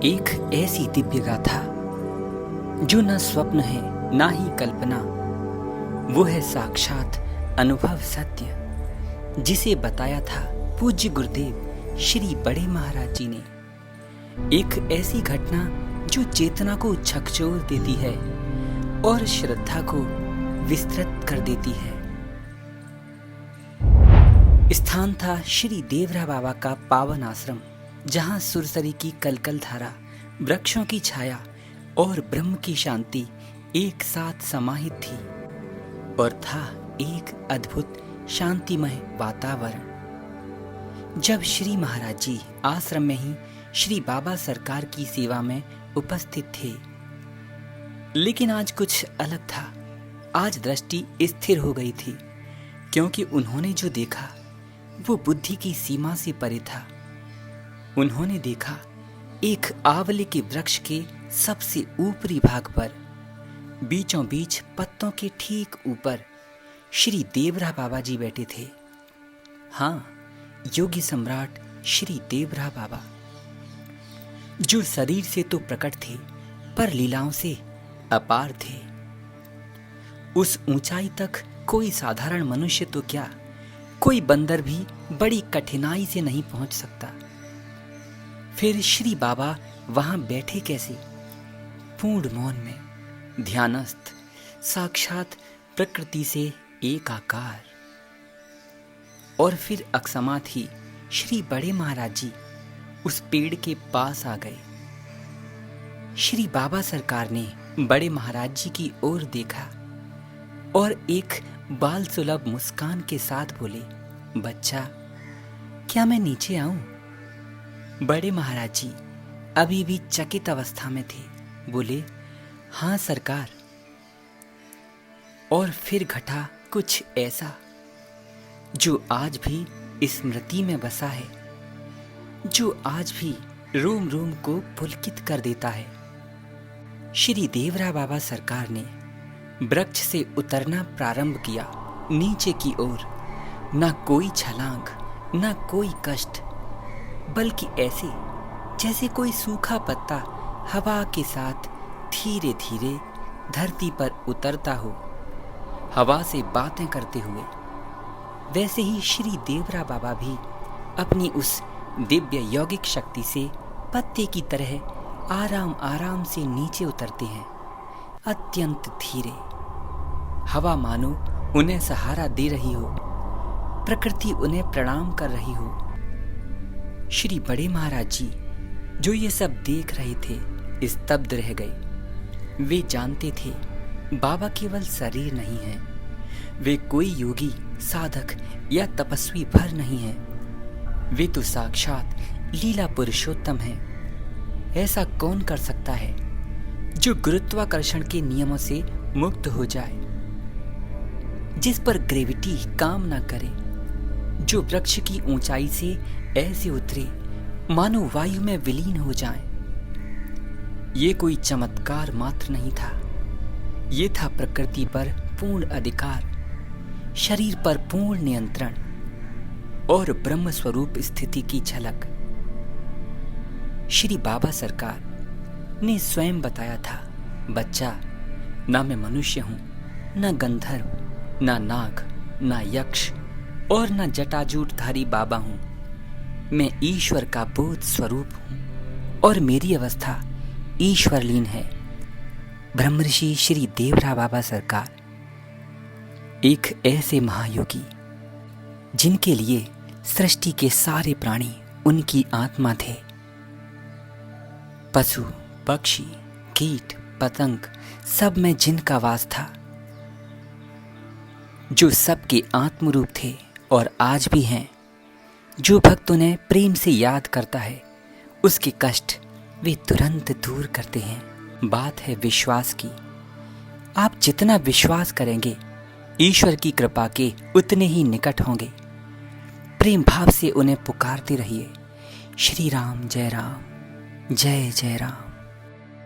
एक ऐसी दिव्य गाथा जो न स्वप्न है ना ही कल्पना, वो है साक्षात अनुभव सत्य जिसे बताया था पूज्य गुरुदेव श्री बड़े महाराज जी ने। एक ऐसी घटना जो चेतना को झकझोर देती है और श्रद्धा को विस्तृत कर देती है। स्थान था श्री देवरा बाबा का पावन आश्रम, जहां सुरसरी की कलकल धारा, वृक्षों की छाया और ब्रह्म की शांति एक साथ समाहित थी और था एक अद्भुत शांतिमय वातावरण। जब श्री महाराज जी आश्रम में ही श्री बाबा सरकार की सेवा में उपस्थित थे, लेकिन आज कुछ अलग था। आज दृष्टि स्थिर हो गई थी, क्योंकि उन्होंने जो देखा वो बुद्धि की सीमा से परे था। उन्होंने देखा एक आंवले के वृक्ष के सबसे ऊपरी भाग पर, बीचों बीच पत्तों के ठीक ऊपर श्री देवरा बाबा जी बैठे थे। हाँ, योगी सम्राट श्री देवरा बाबा, जो शरीर से तो प्रकट थे पर लीलाओं से अपार थे। उस ऊंचाई तक कोई साधारण मनुष्य तो क्या, कोई बंदर भी बड़ी कठिनाई से नहीं पहुंच सकता। फिर श्री बाबा वहां बैठे कैसे? पूर्ण मौन में, ध्यानस्थ, साक्षात प्रकृति से एकाकार। और फिर अकस्मात ही श्री बड़े महाराज जी उस पेड़ के पास आ गए। श्री बाबा सरकार ने बड़े महाराज जी की ओर देखा और एक बाल सुलभ मुस्कान के साथ बोले, बच्चा, क्या मैं नीचे आऊं? बड़े महाराज जी अभी भी चकित अवस्था में थे। बोले, हाँ सरकार। और फिर घटा कुछ ऐसा जो आज भी स्मृति में बसा है, जो आज भी रोम रोम को पुलकित कर देता है। श्री देवरा बाबा सरकार ने वृक्ष से उतरना प्रारंभ किया नीचे की ओर। ना कोई छलांग, ना कोई कष्ट, बल्कि ऐसे जैसे कोई सूखा पत्ता हवा के साथ धीरे धीरे धरती पर उतरता हो, हवा से बातें करते हुए। वैसे ही श्री देवरा बाबा भी अपनी उस दिव्य यौगिक शक्ति से पत्ते की तरह आराम आराम से नीचे उतरते हैं, अत्यंत धीरे। हवा मानो उन्हें सहारा दे रही हो, प्रकृति उन्हें प्रणाम कर रही हो। श्री बड़े महाराज जी जो ये सब देख रहे थे, स्तब्ध रह गए। वे जानते थे बाबा केवल शरीर नहीं है, वे कोई योगी, साधक या तपस्वी भर नहीं है। वे तो साक्षात लीला पुरुषोत्तम हैं। ऐसा कौन कर सकता है जो गुरुत्वाकर्षण के नियमों से मुक्त हो जाए, जिस पर ग्रेविटी काम ना करे, जो वृक्ष की ऊंचाई से ऐसे उतरे मानो वायु में विलीन हो जाए। ये कोई चमत्कार मात्र नहीं था, ये था प्रकृति पर पूर्ण अधिकार, शरीर पर पूर्ण नियंत्रण और ब्रह्म स्वरूप स्थिति की झलक। श्री बाबा सरकार ने स्वयं बताया था, बच्चा, ना मैं मनुष्य हूं, ना गंधर्व, ना नाग, ना यक्ष और ना जटाजूटधारी बाबा हूं। मैं ईश्वर का बोध स्वरूप हूं और मेरी अवस्था ईश्वरलीन है। ब्रह्मर्षि श्री देवरा बाबा सरकार एक ऐसे महायोगी जिनके लिए सृष्टि के सारे प्राणी उनकी आत्मा थे। पशु, पक्षी, कीट, पतंग, सब में जिनका वास था, जो सबके आत्मरूप थे और आज भी हैं। जो भक्त उन्हें प्रेम से याद करता है, उसके कष्ट वे तुरंत दूर करते हैं। बात है विश्वास की। आप जितना विश्वास करेंगे, ईश्वर की कृपा के उतने ही निकट होंगे। प्रेम भाव से उन्हें पुकारते रहिए, श्री राम, जय राम, जय जय राम।